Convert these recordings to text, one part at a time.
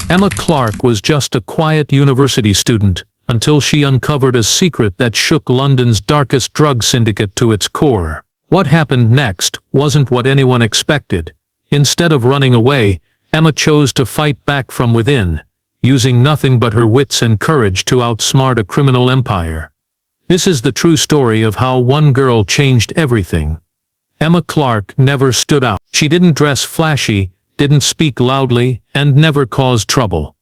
Emma Clarke was just a quiet university student, until she uncovered a secret that shook London's darkest drug syndicate to its core. What happened next wasn't what anyone expected. Instead of running away, Emma chose to fight back from within, using nothing but her wits and courage to outsmart a criminal empire. This is the true story of how one girl changed everything. Emma Clarke never stood out. She didn't dress flashy, didn't speak loudly, and never caused trouble.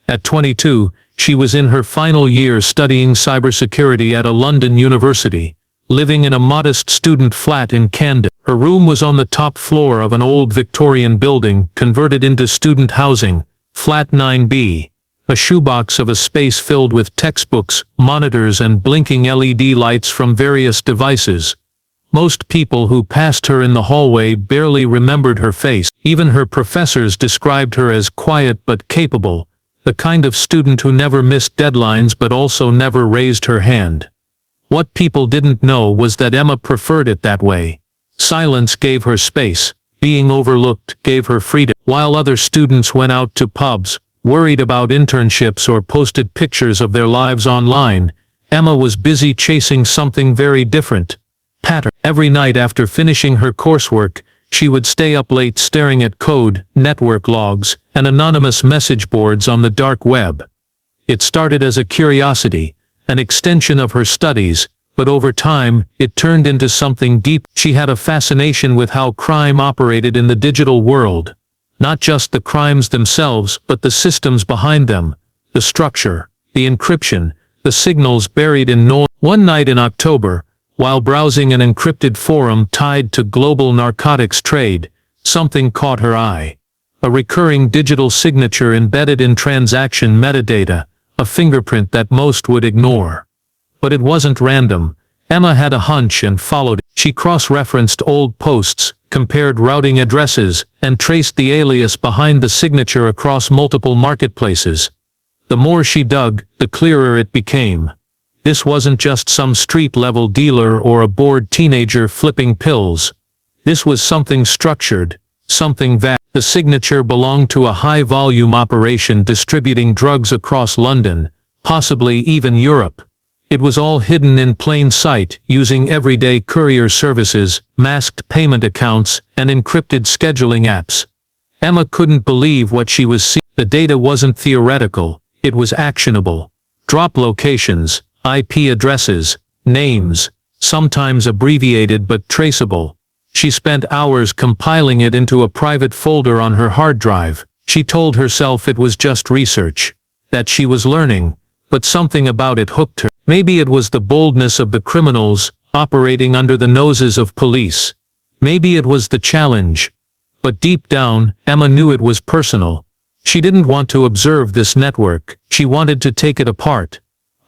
At 22, she was in her final year studying cybersecurity at a London university, living in a modest student flat in Camden. Her room was on the top floor of an old Victorian building converted into student housing, Flat 9B, a shoebox of a space filled with textbooks, monitors and blinking LED lights from various devices. Most people who passed her in the hallway barely remembered her face. Even her professors described her as quiet but capable, the kind of student who never missed deadlines but also never raised her hand. What people didn't know was that Emma preferred it that way. Silence gave her space, being overlooked gave her freedom. While other students went out to pubs, worried about internships or posted pictures of their lives online, Emma was busy chasing something very different. Pattern. Every night after finishing her coursework, she would stay up late staring at code, network logs, and anonymous message boards on the dark web. It started as a curiosity, an extension of her studies, but over time, it turned into something deep. She had a fascination with how crime operated in the digital world. Not just the crimes themselves, but the systems behind them, the structure, the encryption, the signals buried in noise. One night in October, while browsing an encrypted forum tied to global narcotics trade, something caught her eye. A recurring digital signature embedded in transaction metadata, a fingerprint that most would ignore. But it wasn't random. Emma had a hunch and followed it. She cross-referenced old posts, compared routing addresses, and traced the alias behind the signature across multiple marketplaces. The more she dug, the clearer it became. This wasn't just some street-level dealer or a bored teenager flipping pills. This was something structured, something vast. The signature belonged to a high-volume operation distributing drugs across London, possibly even Europe. It was all hidden in plain sight, using everyday courier services, masked payment accounts, and encrypted scheduling apps. Emma couldn't believe what she was seeing. The data wasn't theoretical, it was actionable. Drop locations, IP addresses, names, sometimes abbreviated but traceable. She spent hours compiling it into a private folder on her hard drive. She told herself it was just research, that she was learning, but something about it hooked her. Maybe it was the boldness of the criminals, operating under the noses of police. Maybe it was the challenge. But deep down, Emma knew it was personal. She didn't want to observe this network, she wanted to take it apart.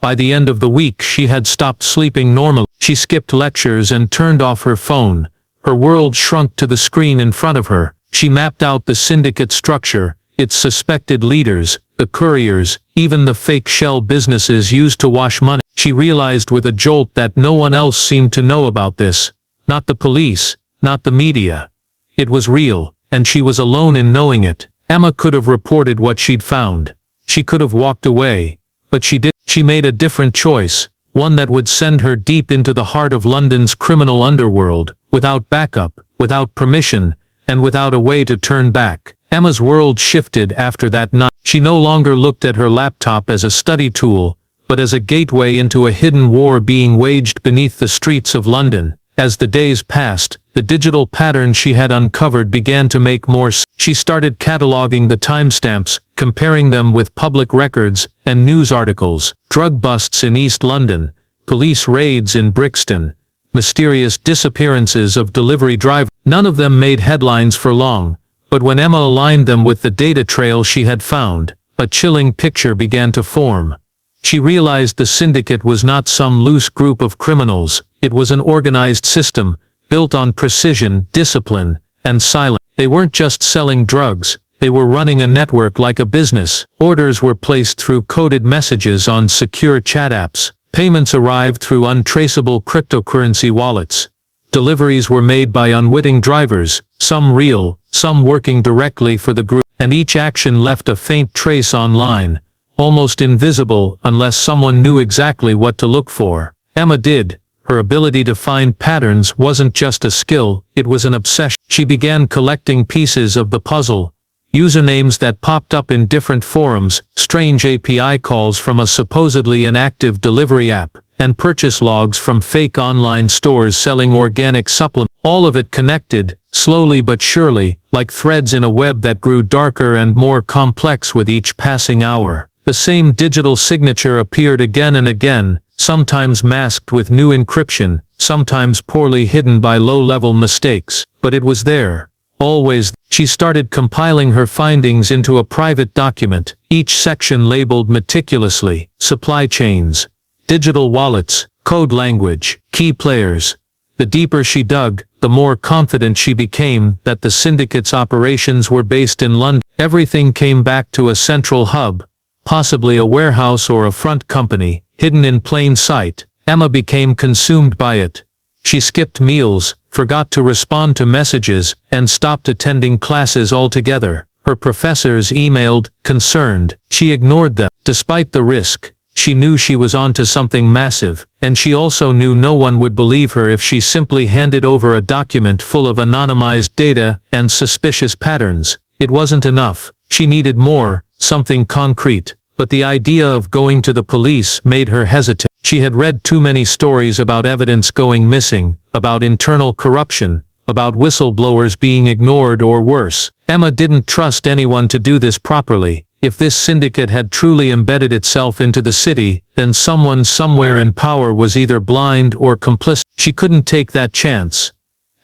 By the end of the week she had stopped sleeping normally. She skipped lectures and turned off her phone. Her world shrunk to the screen in front of her. She mapped out the syndicate structure, its suspected leaders, the couriers, even the fake shell businesses used to wash money. She realized with a jolt that no one else seemed to know about this. Not the police, not the media. It was real, and she was alone in knowing it. Emma could have reported what she'd found. She could have walked away. But she did. She made a different choice, one that would send her deep into the heart of London's criminal underworld, without backup, without permission, and without a way to turn back. Emma's world shifted after that night. She no longer looked at her laptop as a study tool, but as a gateway into a hidden war being waged beneath the streets of London. As the days passed, the digital pattern she had uncovered began to make more sense. She started cataloging the timestamps, comparing them with public records and news articles. Drug busts in East London, police raids in Brixton, mysterious disappearances of delivery drivers. None of them made headlines for long, but when Emma aligned them with the data trail she had found, a chilling picture began to form. She realized the syndicate was not some loose group of criminals, it was an organized system, built on precision, discipline, and silence. They weren't just selling drugs, they were running a network like a business. Orders were placed through coded messages on secure chat apps. Payments arrived through untraceable cryptocurrency wallets. Deliveries were made by unwitting drivers, some real, some working directly for the group. and each action left a faint trace online, almost invisible unless someone knew exactly what to look for. Emma did. Her ability to find patterns wasn't just a skill, it was an obsession. She began collecting pieces of the puzzle. Usernames that popped up in different forums, strange API calls from a supposedly inactive delivery app, and purchase logs from fake online stores selling organic supplements. All of it connected, slowly but surely, like threads in a web that grew darker and more complex with each passing hour. The same digital signature appeared again and again, sometimes masked with new encryption, sometimes poorly hidden by low-level mistakes, but it was there. Always. She started compiling her findings into a private document, each section labeled meticulously: supply chains, digital wallets, code language, key players. The deeper she dug, the more confident she became that the Syndicate's operations were based in London. Everything came back to a central hub, possibly a warehouse or a front company, hidden in plain sight. Emma became consumed by it. She skipped meals, forgot to respond to messages, and stopped attending classes altogether. Her professors emailed, concerned. She ignored them. Despite the risk, she knew she was onto something massive, and she also knew no one would believe her if she simply handed over a document full of anonymized data and suspicious patterns. It wasn't enough. She needed more, something concrete. But the idea of going to the police made her hesitate. She had read too many stories about evidence going missing, about internal corruption, about whistleblowers being ignored or worse. Emma didn't trust anyone to do this properly. If this syndicate had truly embedded itself into the city, then someone somewhere in power was either blind or complicit. She couldn't take that chance.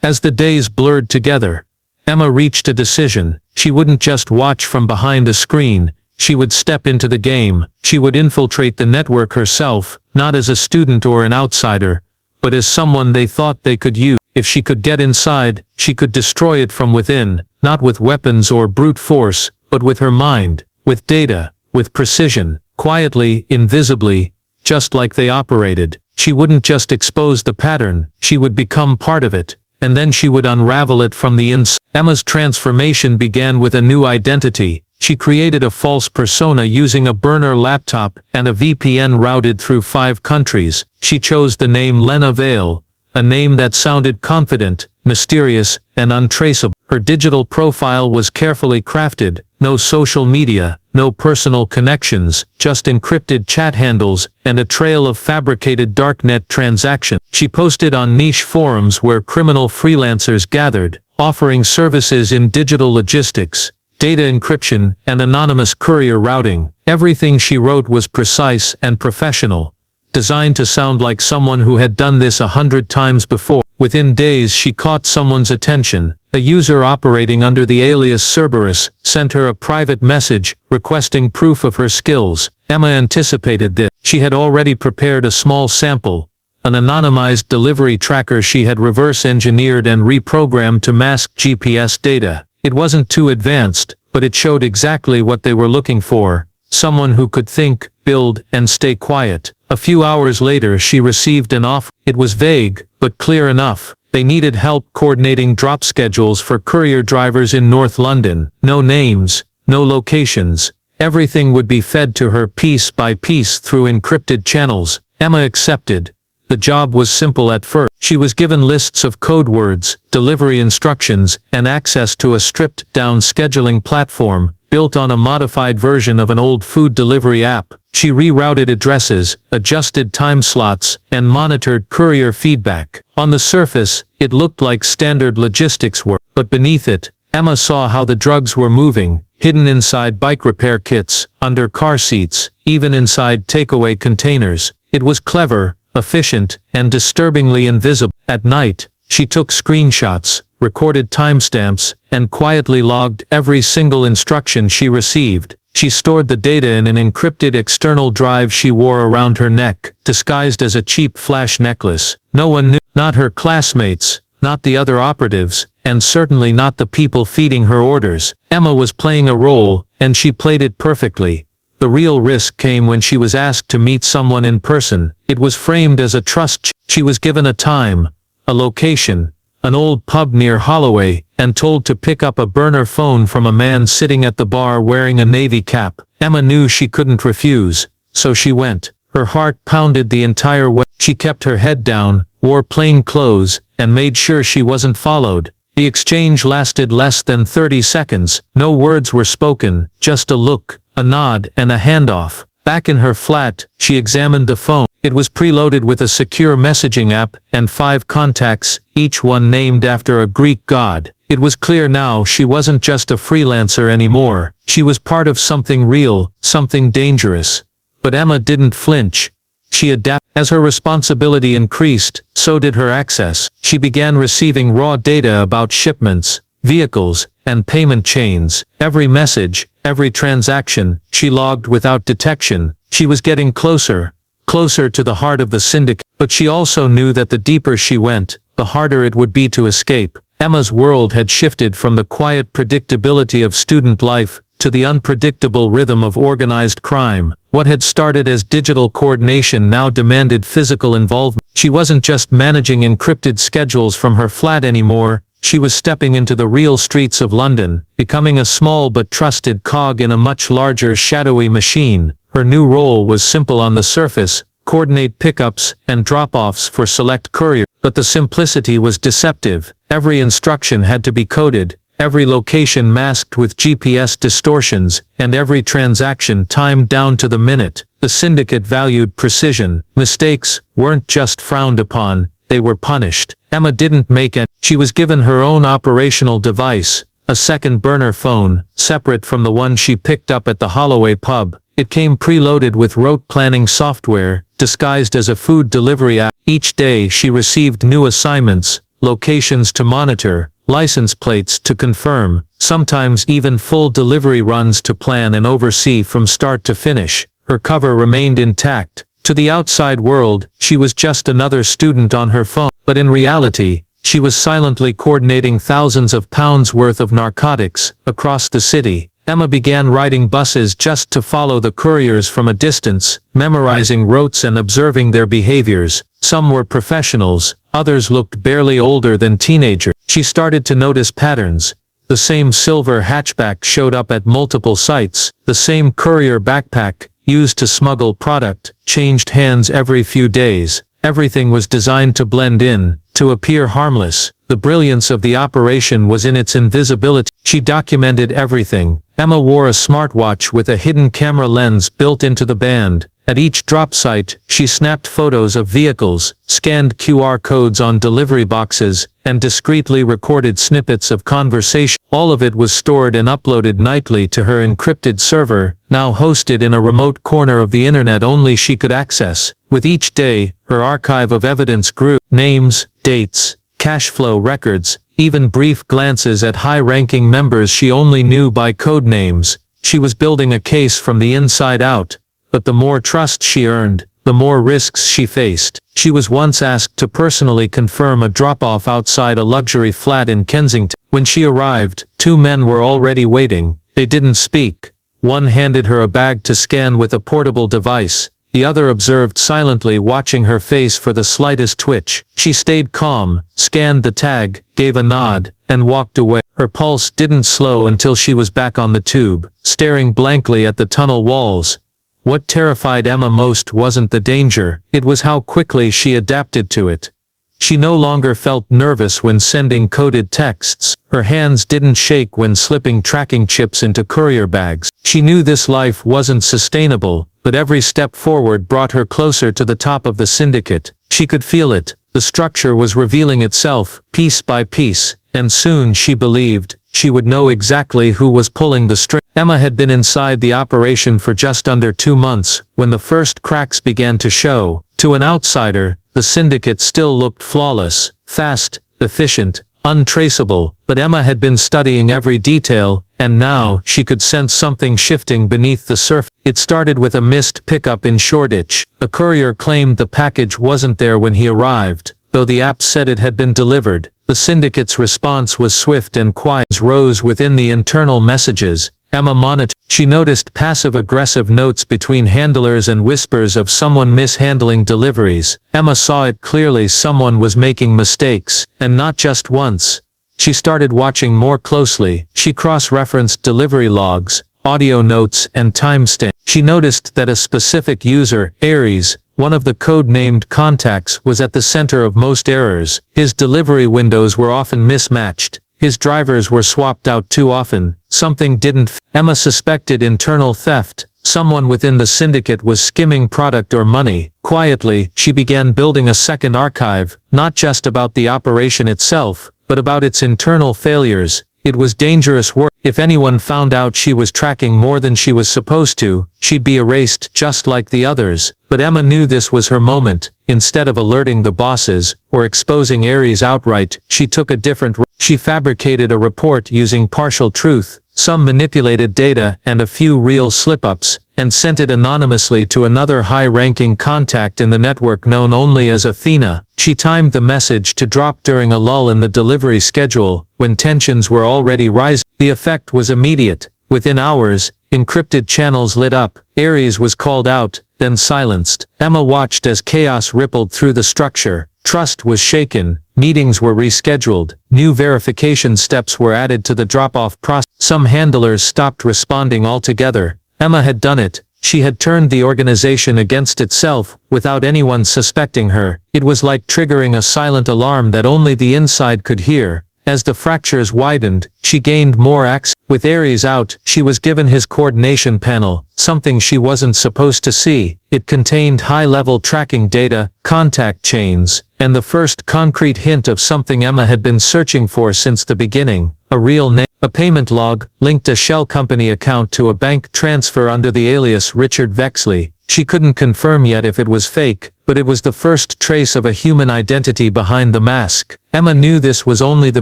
As the days blurred together, Emma reached a decision. She wouldn't just watch from behind a screen. She would step into the game. She would infiltrate the network herself, not as a student or an outsider, but as someone they thought they could use. If she could get inside, she could destroy it from within, not with weapons or brute force, but with her mind, with data, with precision, quietly, invisibly, just like they operated. She wouldn't just expose the pattern, she would become part of it, and then she would unravel it from the inside. Emma's transformation began with a new identity. She created a false persona using a burner laptop and a VPN routed through 5 countries. She chose the name Lena Vale, a name that sounded confident, mysterious, and untraceable. Her digital profile was carefully crafted, no social media, no personal connections, just encrypted chat handles, and a trail of fabricated darknet transactions. She posted on niche forums where criminal freelancers gathered, offering services in digital logistics, data encryption, and anonymous courier routing. Everything she wrote was precise and professional, designed to sound like someone who had done this 100 times before. Within days she caught someone's attention. A user operating under the alias Cerberus sent her a private message requesting proof of her skills. Emma anticipated this. She had already prepared a small sample, an anonymized delivery tracker she had reverse-engineered and reprogrammed to mask GPS data. It wasn't too advanced, but it showed exactly what they were looking for: someone who could think, build, and stay quiet. A few hours later she received an offer. It was vague, but clear enough. They needed help coordinating drop schedules for courier drivers in North London. No names, no locations. Everything would be fed to her piece by piece through encrypted channels. Emma accepted. The job was simple at first. She was given lists of code words, delivery instructions, and access to a stripped-down scheduling platform, built on a modified version of an old food delivery app. She rerouted addresses, adjusted time slots, and monitored courier feedback. On the surface, it looked like standard logistics work, but beneath it, Emma saw how the drugs were moving, hidden inside bike repair kits, under car seats, even inside takeaway containers. It was clever, efficient, and disturbingly invisible. At night, she took screenshots, recorded timestamps, and quietly logged every single instruction she received. She stored the data in an encrypted external drive she wore around her neck, disguised as a cheap flash necklace. No one knew, not her classmates, not the other operatives, and certainly not the people feeding her orders. Emma was playing a role, and she played it perfectly. The real risk came when she was asked to meet someone in person. It was framed as a trust. She was given a time, a location, an old pub near Holloway, and told to pick up a burner phone from a man sitting at the bar wearing a navy cap. Emma knew she couldn't refuse, so she went. Her heart pounded the entire way. She kept her head down, wore plain clothes, and made sure she wasn't followed. The exchange lasted less than 30 seconds. No words were spoken, just a look, a nod, and a handoff. Back in her flat, she examined the phone. It was preloaded with a secure messaging app and 5 contacts, each one named after a Greek god. It was clear now she wasn't just a freelancer anymore. She was part of something real, something dangerous. But Emma didn't flinch. She adapted. As her responsibility increased, so did her access. She began receiving raw data about shipments, vehicles, and payment chains. Every message, every transaction, she logged without detection. She was getting closer to the heart of the syndicate. But she also knew that the deeper she went, the harder it would be to escape. Emma's world had shifted from the quiet predictability of student life to the unpredictable rhythm of organized crime. What had started as digital coordination now demanded physical involvement. She wasn't just managing encrypted schedules from her flat anymore, she was stepping into the real streets of London, becoming a small but trusted cog in a much larger shadowy machine. Her new role was simple on the surface: coordinate pickups and drop-offs for select couriers. But the simplicity was deceptive. Every instruction had to be coded, every location masked with GPS distortions, and every transaction timed down to the minute. The syndicate valued precision. Mistakes weren't just frowned upon, they were punished. Emma didn't make it. She was given her own operational device, a second burner phone, separate from the one she picked up at the Holloway pub. It came preloaded with route planning software, disguised as a food delivery app. Each day she received new assignments, locations to monitor, license plates to confirm, sometimes even full delivery runs to plan and oversee from start to finish. Her cover remained intact. To the outside world, she was just another student on her phone. But in reality, she was silently coordinating thousands of pounds worth of narcotics across the city. Emma began riding buses just to follow the couriers from a distance, memorizing routes and observing their behaviors. Some were professionals, others looked barely older than teenagers. She started to notice patterns. The same silver hatchback showed up at multiple sites. The same courier backpack, used to smuggle product, changed hands every few days. Everything was designed to blend in, to appear harmless. The brilliance of the operation was in its invisibility. She documented everything. Emma wore a smartwatch with a hidden camera lens built into the band. At each drop site, she snapped photos of vehicles, scanned QR codes on delivery boxes, and discreetly recorded snippets of conversation. All of it was stored and uploaded nightly to her encrypted server, now hosted in a remote corner of the internet only she could access. With each day, her archive of evidence grew. Names, dates, cash flow records, even brief glances at high-ranking members she only knew by code names. She was building a case from the inside out. But the more trust she earned, the more risks she faced. She was once asked to personally confirm a drop-off outside a luxury flat in Kensington. When she arrived, 2 men were already waiting. They didn't speak. One handed her a bag to scan with a portable device. The other observed silently, watching her face for the slightest twitch. She stayed calm, scanned the tag, gave a nod, and walked away. Her pulse didn't slow until she was back on the tube, staring blankly at the tunnel walls. What terrified Emma most wasn't the danger, it was how quickly she adapted to it. She no longer felt nervous when sending coded texts. Her hands didn't shake when slipping tracking chips into courier bags. She knew this life wasn't sustainable, but every step forward brought her closer to the top of the syndicate. She could feel it. The structure was revealing itself, piece by piece, and soon she believed she would know exactly who was pulling the string. Emma had been inside the operation for just under 2 months, when the first cracks began to show. To an outsider, the syndicate still looked flawless, fast, efficient, untraceable, but Emma had been studying every detail, and now she could sense something shifting beneath the surface. It started with a missed pickup in Shoreditch. The courier claimed the package wasn't there when he arrived, though the app said it had been delivered. The syndicate's response was swift and quiet. Rose within the internal messages. Emma monitored. She noticed passive-aggressive notes between handlers and whispers of someone mishandling deliveries. Emma saw it clearly: someone was making mistakes, and not just once. She started watching more closely. She cross-referenced delivery logs, audio notes, and timestamps. She noticed that a specific user, Aries, one of the code-named contacts, was at the center of most errors. His delivery windows were often mismatched. His drivers were swapped out too often. Something didn't. Emma suspected internal theft. Someone within the syndicate was skimming product or money. Quietly, she began building a second archive, not just about the operation itself, but about its internal failures. It was dangerous work. If anyone found out she was tracking more than she was supposed to, she'd be erased just like the others. But Emma knew this was her moment. Instead of alerting the bosses, or exposing Aries outright, she took a different route. She fabricated a report using partial truth, some manipulated data, and a few real slip-ups, and sent it anonymously to another high-ranking contact in the network known only as Athena. She timed the message to drop during a lull in the delivery schedule, when tensions were already rising. The effect was immediate. Within hours, encrypted channels lit up. Aries was called out, then silenced. Emma watched as chaos rippled through the structure. Trust was shaken. Meetings were rescheduled. New verification steps were added to the drop-off process. Some handlers stopped responding altogether. Emma had done it. She had turned the organization against itself, without anyone suspecting her. It was like triggering a silent alarm that only the inside could hear. As the fractures widened, she gained more access. With Aries out, she was given his coordination panel, something she wasn't supposed to see. It contained high-level tracking data, contact chains, and the first concrete hint of something Emma had been searching for since the beginning: a real name. A payment log linked a shell company account to a bank transfer under the alias Richard Vexley. She couldn't confirm yet if it was fake, but it was the first trace of a human identity behind the mask. Emma knew this was only the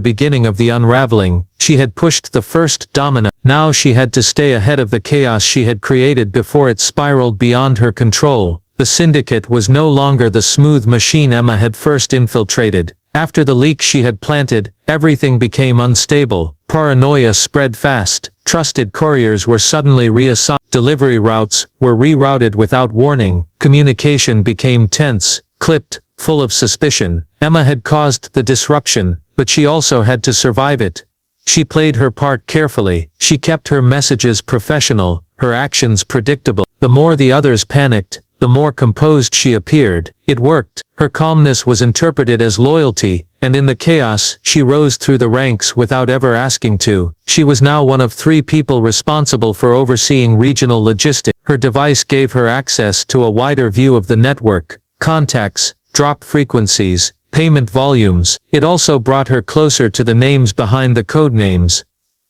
beginning of the unraveling. She had pushed the first domino. Now she had to stay ahead of the chaos she had created before it spiraled beyond her control. The Syndicate was no longer the smooth machine Emma had first infiltrated. After the leak she had planted, everything became unstable. Paranoia spread fast. Trusted couriers were suddenly reassigned. Delivery routes were rerouted without warning. Communication became tense, clipped, full of suspicion. Emma had caused the disruption, but she also had to survive it. She played her part carefully. She kept her messages professional, her actions predictable. The more the others panicked, the more composed she appeared. It worked. Her calmness was interpreted as loyalty, and in the chaos, she rose through the ranks without ever asking to. She was now one of 3 people responsible for overseeing regional logistics. Her device gave her access to a wider view of the network: contacts, drop frequencies, payment volumes. It also brought her closer to the names behind the code names.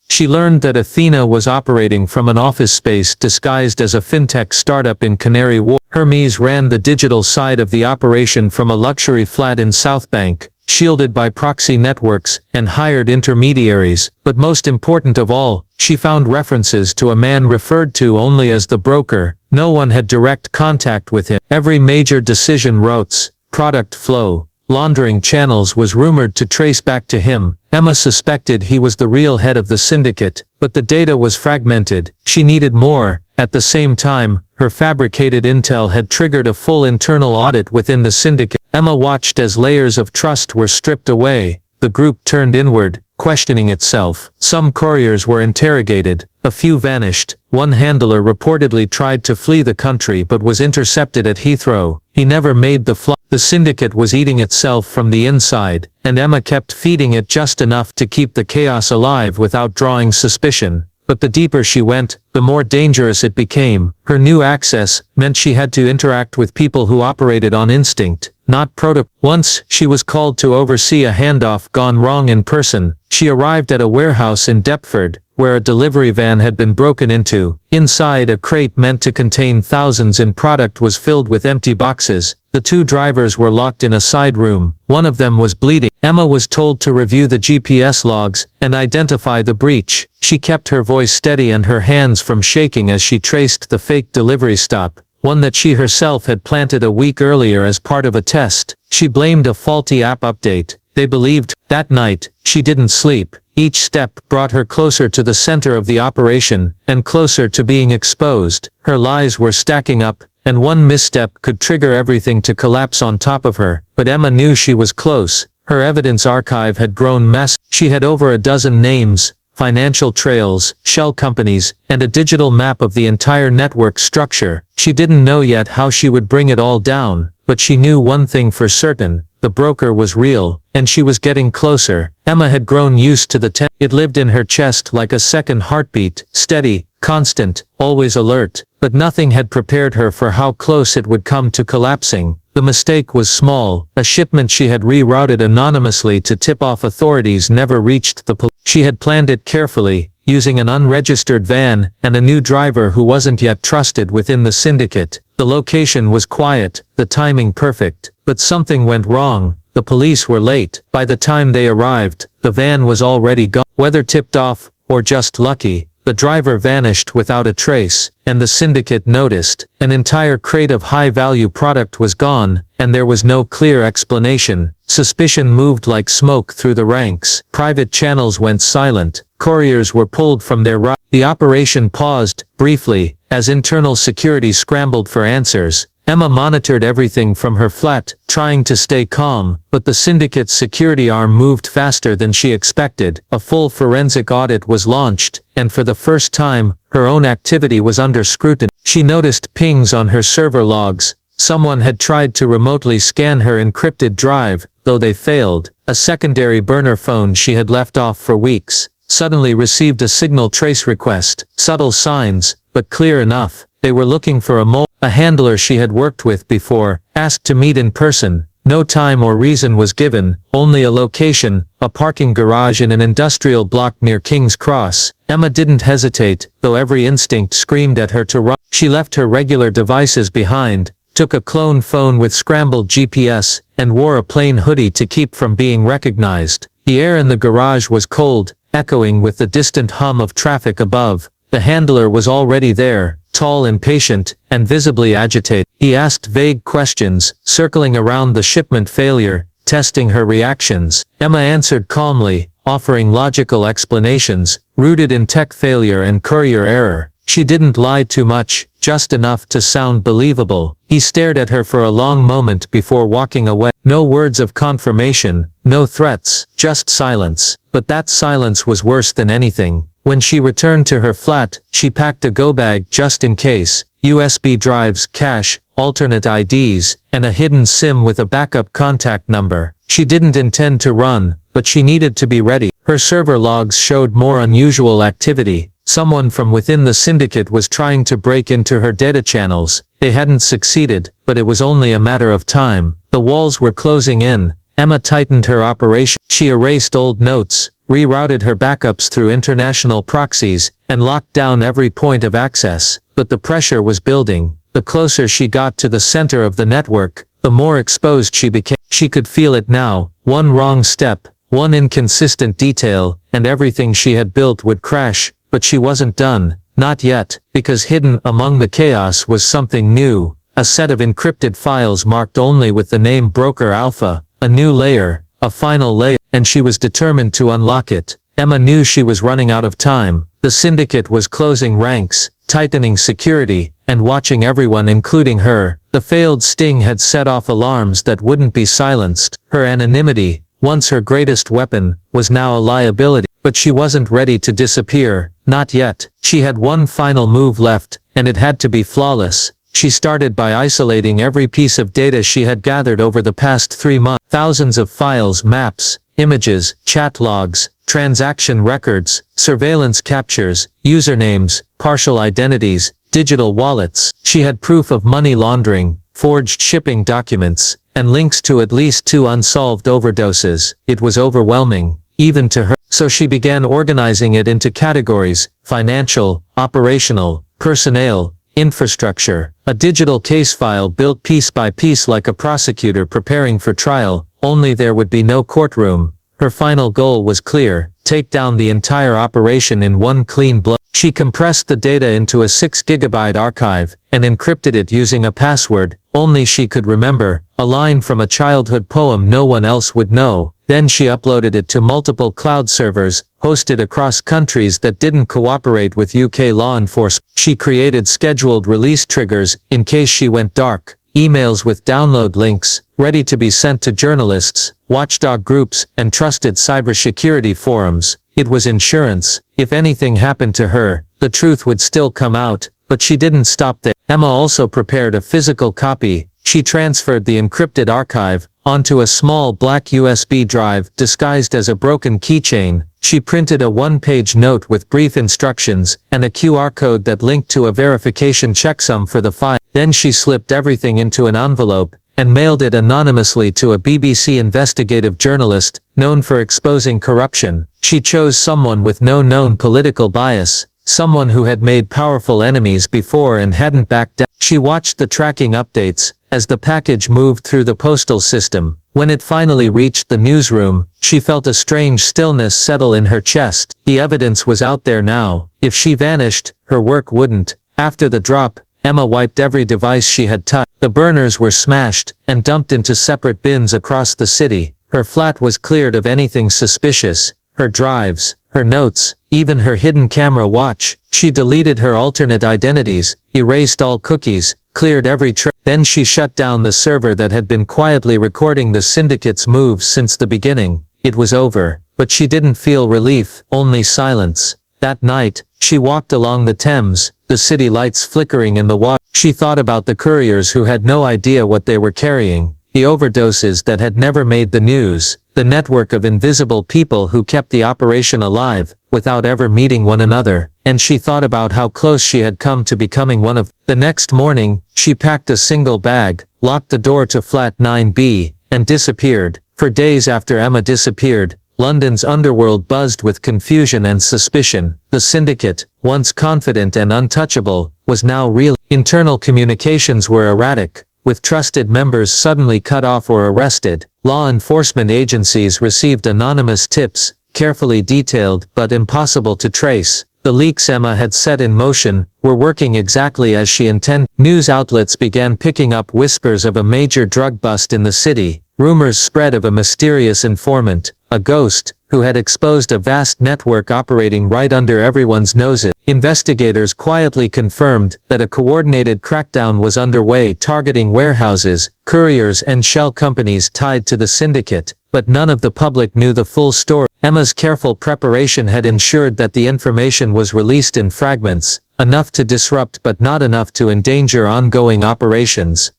She learned that Athena was operating from an office space disguised as a fintech startup in Canary Wharf. Hermes ran the digital side of the operation from a luxury flat in South Bank, shielded by proxy networks and hired intermediaries. But most important of all, she found references to a man referred to only as the broker. No one had direct contact with him. Every major decision, routes, product flow, laundering channels was rumored to trace back to him. Emma suspected he was the real head of the syndicate, but the data was fragmented. She needed more. At the same time, her fabricated intel had triggered a full internal audit within the syndicate. Emma watched as layers of trust were stripped away. The group turned inward, questioning itself. Some couriers were interrogated. A few vanished. One handler reportedly tried to flee the country but was intercepted at Heathrow. He never made the flight. The syndicate was eating itself from the inside, and Emma kept feeding it just enough to keep the chaos alive without drawing suspicion. But the deeper she went, the more dangerous it became. Her new access meant she had to interact with people who operated on instinct, not protocol. Once, she was called to oversee a handoff gone wrong in person. She arrived at a warehouse in Deptford, where a delivery van had been broken into. Inside, a crate meant to contain thousands in product was filled with empty boxes. The 2 drivers were locked in a side room. One of them was bleeding. Emma was told to review the GPS logs and identify the breach. She kept her voice steady and her hands from shaking as she traced the fake delivery stop, one that she herself had planted a week earlier as part of a test. She blamed a faulty app update. They believed. That night, she didn't sleep. Each step brought her closer to the center of the operation, and closer to being exposed. Her lies were stacking up, and one misstep could trigger everything to collapse on top of her. But Emma knew she was close. Her evidence archive had grown massive. She had over a dozen names, financial trails, shell companies, and a digital map of the entire network structure. She didn't know yet how she would bring it all down, but she knew one thing for certain: the broker was real, and she was getting closer. Emma had grown used to the tension. It lived in her chest like a second heartbeat, steady, constant, always alert, but nothing had prepared her for how close it would come to collapsing. The mistake was small. A shipment she had rerouted anonymously to tip off authorities never reached the police. She had planned it carefully, using an unregistered van and a new driver who wasn't yet trusted within the syndicate. The location was quiet, the timing perfect, but something went wrong. The police were late. By the time they arrived, the van was already gone. Whether tipped off, or just lucky, the driver vanished without a trace, and the syndicate noticed. An entire crate of high-value product was gone, and there was no clear explanation. Suspicion moved like smoke through the ranks. Private channels went silent. Couriers were pulled from their route. The operation paused, briefly, as internal security scrambled for answers. Emma monitored everything from her flat, trying to stay calm, but the syndicate's security arm moved faster than she expected. A full forensic audit was launched, and for the first time, her own activity was under scrutiny. She noticed pings on her server logs. Someone had tried to remotely scan her encrypted drive, though they failed. A secondary burner phone she had left off for weeks suddenly received a signal trace request. Subtle signs, but clear enough. They were looking for a handler she had worked with before, asked to meet in person. No time or reason was given, only a location, a parking garage in an industrial block near King's Cross. Emma didn't hesitate, though every instinct screamed at her to run. She left her regular devices behind, took a clone phone with scrambled GPS, and wore a plain hoodie to keep from being recognized. The air in the garage was cold, echoing with the distant hum of traffic above. The handler was already there, tall and patient, and visibly agitated. He asked vague questions, circling around the shipment failure, testing her reactions. Emma answered calmly, offering logical explanations, rooted in tech failure and courier error. She didn't lie too much, just enough to sound believable. He stared at her for a long moment before walking away. No words of confirmation, no threats, just silence. But that silence was worse than anything. When she returned to her flat, she packed a go bag just in case: USB drives, cash, alternate IDs, and a hidden SIM with a backup contact number. She didn't intend to run, but she needed to be ready. Her server logs showed more unusual activity. Someone from within the syndicate was trying to break into her data channels. They hadn't succeeded, but it was only a matter of time. The walls were closing in. Emma tightened her operation. She erased old notes, rerouted her backups through international proxies, and locked down every point of access. But the pressure was building. The closer she got to the center of the network, the more exposed she became. She could feel it now. One wrong step, one inconsistent detail, and everything she had built would crash. But she wasn't done. Not yet, because hidden among the chaos was something new. A set of encrypted files marked only with the name Broker Alpha. A new layer, a final layer, and she was determined to unlock it. Emma knew she was running out of time. The syndicate was closing ranks, tightening security, and watching everyone, including her. The failed sting had set off alarms that wouldn't be silenced. Her anonymity, once her greatest weapon, was now a liability. But she wasn't ready to disappear. Not yet. She had one final move left, and it had to be flawless. She started by isolating every piece of data she had gathered over the past 3 months. Thousands of files, maps, images, chat logs, transaction records, surveillance captures, usernames, partial identities, digital wallets. She had proof of money laundering, forged shipping documents, and links to at least 2 unsolved overdoses. It was overwhelming, even to her. So she began organizing it into categories: financial, operational, personnel, infrastructure. A digital case file built piece by piece like a prosecutor preparing for trial, only there would be no courtroom. Her final goal was clear: take down the entire operation in one clean blow. She compressed the data into a 6-gigabyte archive, and encrypted it using a password only she could remember, a line from a childhood poem no one else would know. Then she uploaded it to multiple cloud servers, hosted across countries that didn't cooperate with UK law enforcement. She created scheduled release triggers, in case she went dark, emails with download links, ready to be sent to journalists, watchdog groups, and trusted cybersecurity forums. It was insurance. If anything happened to her, the truth would still come out, but she didn't stop there. Emma also prepared a physical copy. She transferred the encrypted archive onto a small black USB drive disguised as a broken keychain. She printed a one-page note with brief instructions and a QR code that linked to a verification checksum for the file. Then she slipped everything into an envelope and mailed it anonymously to a BBC investigative journalist known for exposing corruption. She chose someone with no known political bias, someone who had made powerful enemies before and hadn't backed down. She watched the tracking updates as the package moved through the postal system. When it finally reached the newsroom, she felt a strange stillness settle in her chest. The evidence was out there now. If she vanished, her work wouldn't. After the drop, Emma wiped every device she had touched. The burners were smashed and dumped into separate bins across the city. Her flat was cleared of anything suspicious. Her drives, her notes, even her hidden camera watch. She deleted her alternate identities, erased all cookies, cleared every trace. Then she shut down the server that had been quietly recording the Syndicate's moves since the beginning. It was over, but she didn't feel relief, only silence. That night, she walked along the Thames, the city lights flickering in the water. She thought about the couriers who had no idea what they were carrying, the overdoses that had never made the news, the network of invisible people who kept the operation alive, without ever meeting one another, and she thought about how close she had come to becoming one of them. The next morning, she packed a single bag, locked the door to flat 9B, and disappeared. For days after Emma disappeared, London's underworld buzzed with confusion and suspicion. The Syndicate, once confident and untouchable, was now real. Internal communications were erratic, with trusted members suddenly cut off or arrested. Law enforcement agencies received anonymous tips, carefully detailed but impossible to trace. The leaks Emma had set in motion were working exactly as she intended. News outlets began picking up whispers of a major drug bust in the city. Rumors spread of a mysterious informant, a ghost, who had exposed a vast network operating right under everyone's noses. Investigators quietly confirmed that a coordinated crackdown was underway targeting warehouses, couriers and shell companies tied to the Syndicate, but none of the public knew the full story. Emma's careful preparation had ensured that the information was released in fragments, enough to disrupt but not enough to endanger ongoing operations.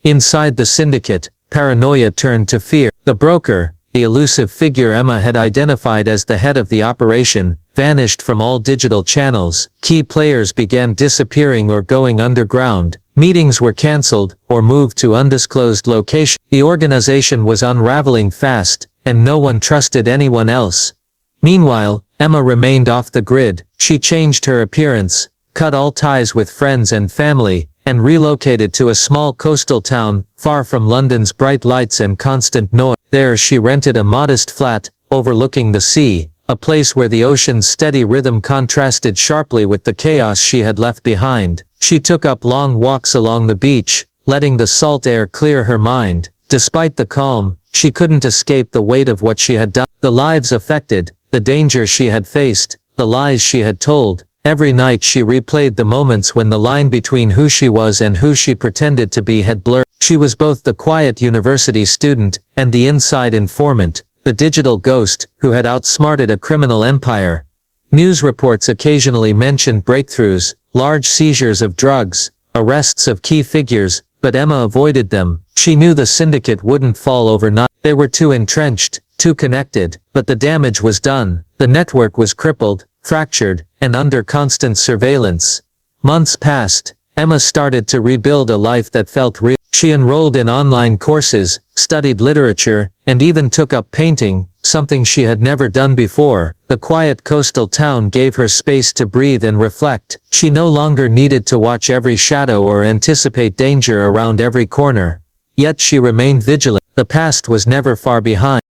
Inside the Syndicate, paranoia turned to fear. The broker, the elusive figure Emma had identified as the head of the operation, vanished from all digital channels. Key players began disappearing or going underground. Meetings were cancelled or moved to undisclosed locations. The organization was unraveling fast, and no one trusted anyone else. Meanwhile, Emma remained off the grid. She changed her appearance, cut all ties with friends and family, and relocated to a small coastal town, far from London's bright lights and constant noise. There she rented a modest flat, overlooking the sea, a place where the ocean's steady rhythm contrasted sharply with the chaos she had left behind. She took up long walks along the beach, letting the salt air clear her mind. Despite the calm, she couldn't escape the weight of what she had done. The lives affected, the danger she had faced, the lies she had told. Every night she replayed the moments when the line between who she was and who she pretended to be had blurred. She was both the quiet university student and the inside informant, the digital ghost who had outsmarted a criminal empire. News reports occasionally mentioned breakthroughs, large seizures of drugs, arrests of key figures, but Emma avoided them. She knew the Syndicate wouldn't fall overnight. They were too entrenched, too connected, but the damage was done. The network was crippled, fractured, and under constant surveillance. Months passed. Emma started to rebuild a life that felt real. She enrolled in online courses, studied literature, and even took up painting, something she had never done before. The quiet coastal town gave her space to breathe and reflect. She no longer needed to watch every shadow or anticipate danger around every corner. Yet she remained vigilant. The past was never far behind.